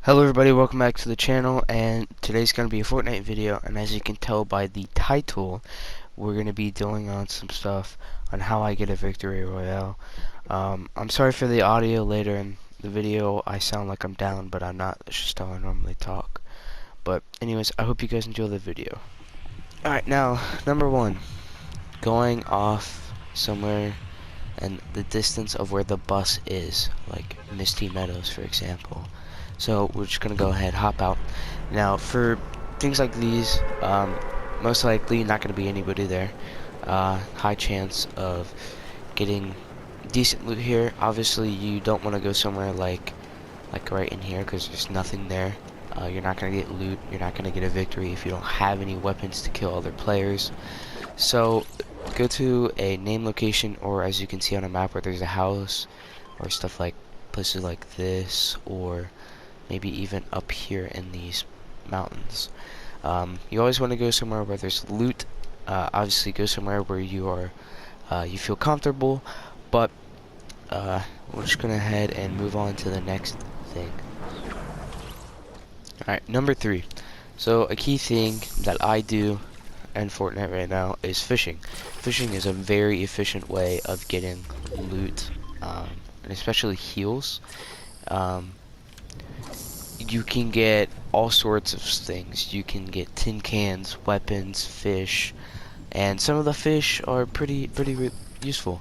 Hello everybody, welcome back to the channel, and today's going to be a Fortnite video, and as you can tell by the title, we're going to be doing on some stuff on how I get a victory royale. I'm sorry for the audio later in the video. I sound like I'm down, but I'm not. That's just how I normally talk. But anyways, I hope you guys enjoy the video. Alright, now, number one, going off somewhere and the distance of where the bus is, like Misty Meadows for example. So we're just gonna go ahead, hop out. Now for things like these, most likely not gonna be anybody there. High chance of getting decent loot here. Obviously you don't want to go somewhere like right in here because there's nothing there. You're not gonna get loot, you're not gonna get a victory if you don't have any weapons to kill other players. So go to a name location, or as you can see on a map where there's a house or stuff like places like this, or maybe even up here in these mountains. You always want to go somewhere where there's loot. Obviously go somewhere where you are you feel comfortable, but we're just gonna head and move on to the next thing. Alright, number 3. So a key thing that I do in Fortnite right now is fishing. Fishing is a very efficient way of getting loot, and especially heals. You can get all sorts of things. You can get tin cans, weapons, fish, and some of the fish are pretty useful.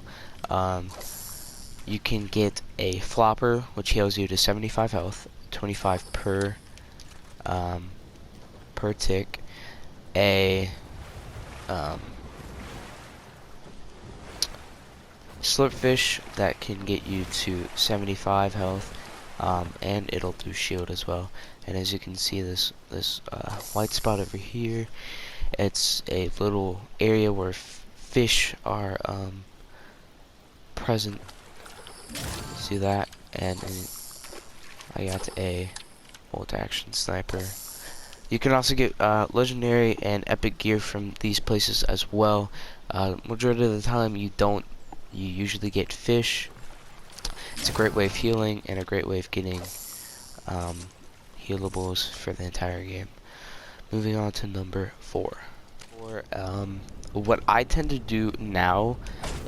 You can get a flopper, which heals you to 75 health, 25 per tick. A slurpfish that can get you to 75 health, and it'll do shield as well. And as you can see, this white spot over here, it's a little area where fish are present. See that? And I got a bolt action sniper. You can also get legendary and epic gear from these places as well. Majority of the time you usually get fish. It's a great way of healing and a great way of getting healables for the entire game. Moving on to number 4. What I tend to do now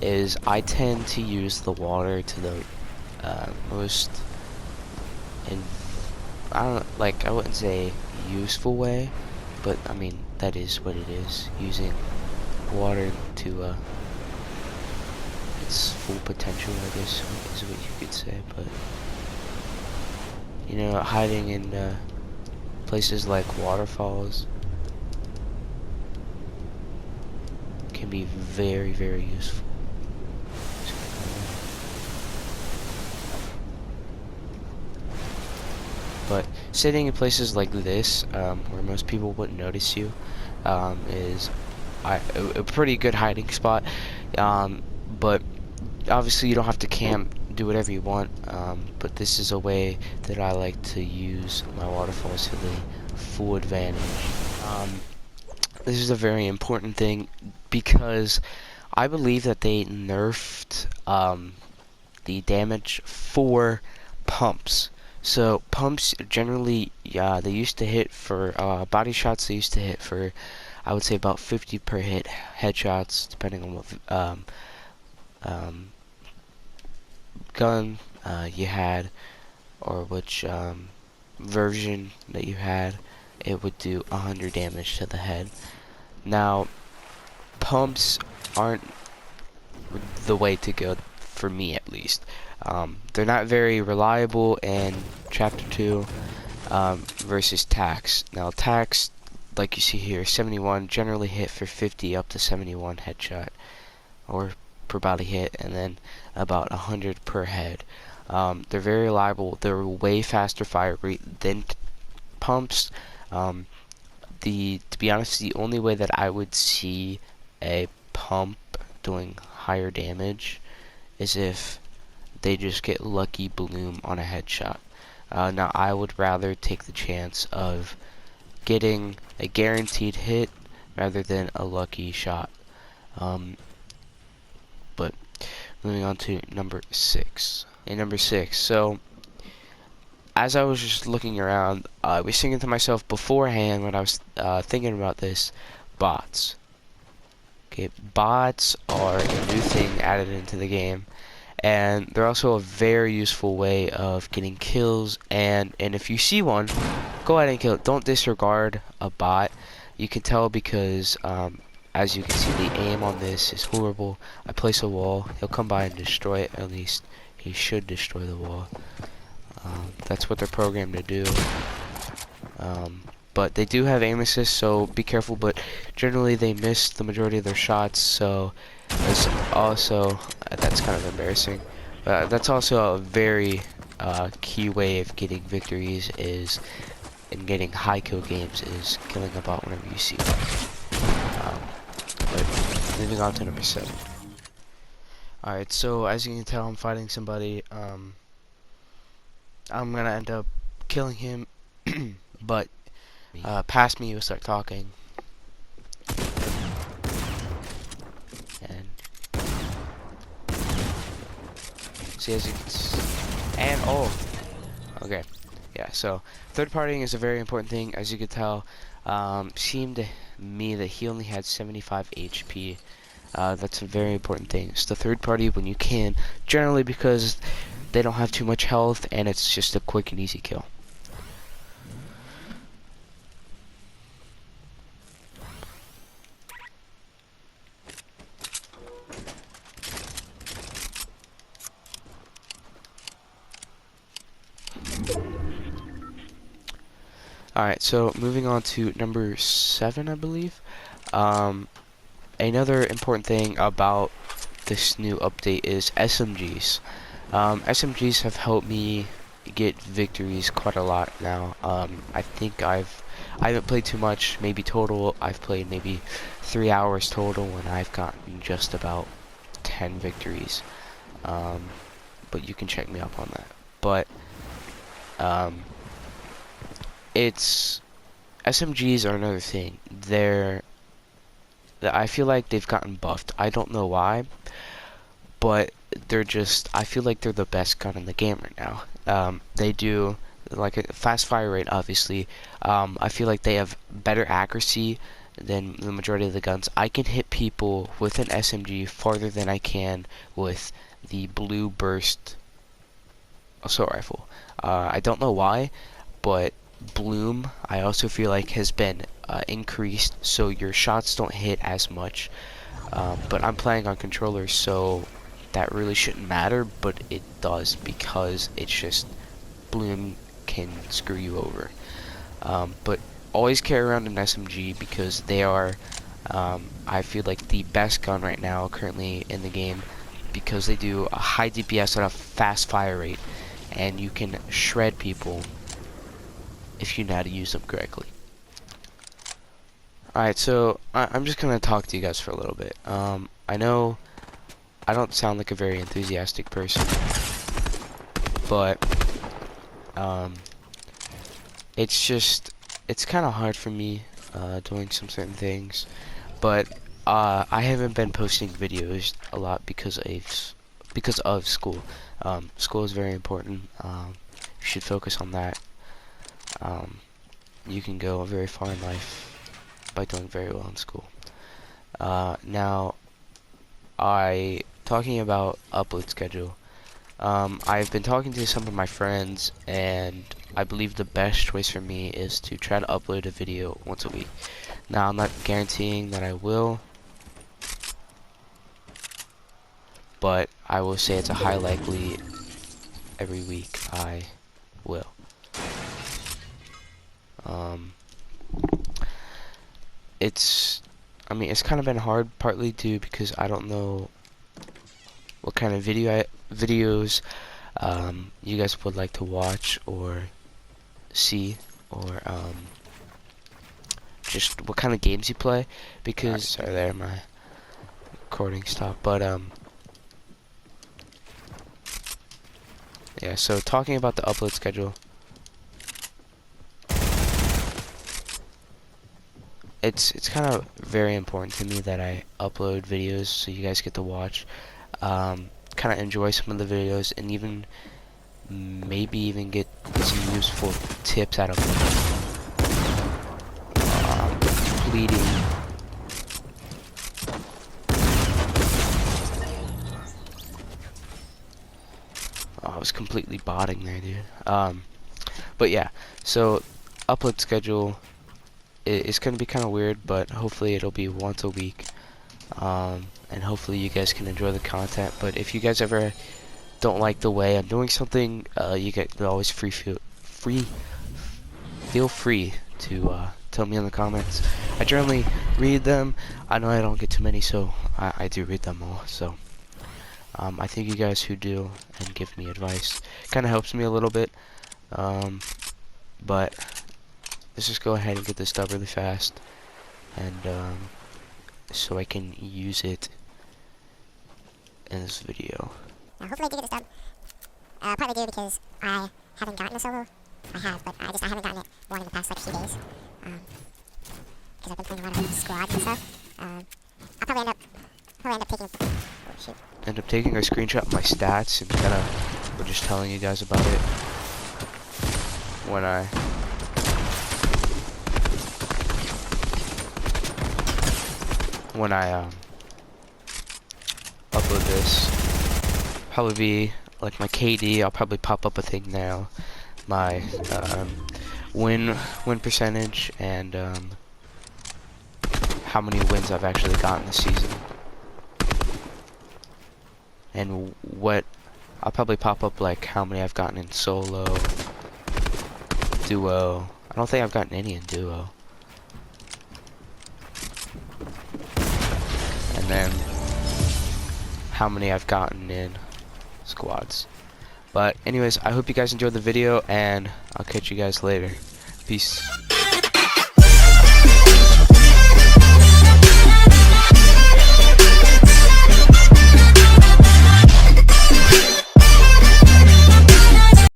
is I tend to use the water to the most, I wouldn't say useful way, but I mean that is what it is. Using water to its full potential, I guess is what you could say. But you know, hiding in places like waterfalls can be very useful. But sitting in places like this, where most people wouldn't notice you, is a pretty good hiding spot. But obviously you don't have to camp, do whatever you want, but this is a way that I like to use my waterfalls to the full advantage. This is a very important thing because I believe that they nerfed the damage for pumps. So pumps generally, they used to hit for body shots. They used to hit for, I would say, about 50 per hit headshots, depending on what gun you had, or which version that you had. It would do 100 damage to the head. Now, pumps aren't the way to go, for me at least. They're not very reliable in Chapter 2 versus tax. Now, tax, like you see here, 71 generally hit for 50 up to 71 headshot, or per body hit, and then about 100 per head. They're very reliable. They're way faster fire rate than pumps. To be honest, the only way that I would see a pump doing higher damage is if they just get lucky bloom on a headshot. Now I would rather take the chance of getting a guaranteed hit rather than a lucky shot. But moving on to number 6. And number 6, so as I was just looking around, I was thinking to myself beforehand when I was thinking about this, bots. Okay, bots are a new thing added into the game, and they're also a very useful way of getting kills. And if you see one, go ahead and kill it. Don't disregard a bot. You can tell because as you can see, the aim on this is horrible. I place a wall, he'll come by and destroy it. At least he should destroy the wall. That's what they're programmed to do. But they do have aim assist, so be careful. But generally, they miss the majority of their shots. So that's also that's kind of embarrassing. That's also a very key way of getting victories is in getting high kill games is killing a bot whenever you see one. But moving on to number 7. Alright, so as you can tell, I'm fighting somebody. I'm gonna end up killing him, but past me, he'll start talking. And see, as you can and oh, okay, yeah. So third partying is a very important thing, as you can tell. Seemed to me that he only had 75 HP. That's a very important thing. It's the third party when you can, generally because they don't have too much health and it's just a quick and easy kill. Alright, so moving on to number 7, I believe. Another important thing about this new update is SMGs. SMGs have helped me get victories quite a lot now. I think I haven't played too much, maybe total, I've played maybe 3 hours total, and I've gotten just about 10 victories. But you can check me up on that. But, it's SMGs are another thing. I feel like they've gotten buffed. I don't know why, but they're just, I feel like they're the best gun in the game right now. They do like a fast fire rate, obviously. I feel like they have better accuracy than the majority of the guns. I can hit people with an SMG farther than I can with the blue burst assault rifle. I don't know why, but bloom I also feel like has been increased, so your shots don't hit as much. But I'm playing on controllers, so that really shouldn't matter, but it does because it's just bloom can screw you over. But always carry around an SMG because they are I feel like the best gun right now currently in the game, because they do a high DPS and a fast fire rate, and you can shred people if you know how to use them correctly. Alright, so I'm just gonna talk to you guys for a little bit. I know I don't sound like a very enthusiastic person, but it's kind of hard for me doing some certain things. But I haven't been posting videos a lot because of school. School is very important. You should focus on that. You can go very far in life by doing very well in school. Now, talking about upload schedule, I've been talking to some of my friends, and I believe the best choice for me is to try to upload a video once a week. Now, I'm not guaranteeing that I will, but I will say it's a high likely every week I will. It's kind of been hard, partly due because I don't know what kind of videos you guys would like to watch or see, or just what kind of games you play, because sorry there, my recording stopped. But yeah, so talking about the upload schedule, it's kind of very important to me that I upload videos so you guys get to watch, kind of enjoy some of the videos, and even maybe even get some useful tips out of completing I was completely botting there, dude. But yeah, so upload schedule is going to be kind of weird, but hopefully it'll be once a week. And hopefully you guys can enjoy the content. But if you guys ever don't like the way I'm doing something, you get always feel free to tell me in the comments. I generally read them. I know I don't get too many, so I do read them all. So I thank you guys who do and give me advice. Kind of helps me a little bit. But let's just go ahead and get this done really fast, and so I can use it in this video. Hopefully I do get this done. Partly due because I haven't gotten a solo. I have, but I haven't gotten it one in the past like few days. Because I've been playing a lot of squads and stuff. I'll probably end up taking. Oh shoot. End up taking a screenshot of my stats and kind of just telling you guys about it when I upload this. Probably be like my KD. I'll probably pop up a thing now. My win percentage and how many wins I've actually gotten this season. And what I'll probably pop up like how many I've gotten in solo, duo. I don't think I've gotten any in duo. And then how many I've gotten in squads. But anyways, I hope you guys enjoyed the video, and I'll catch you guys later. Peace.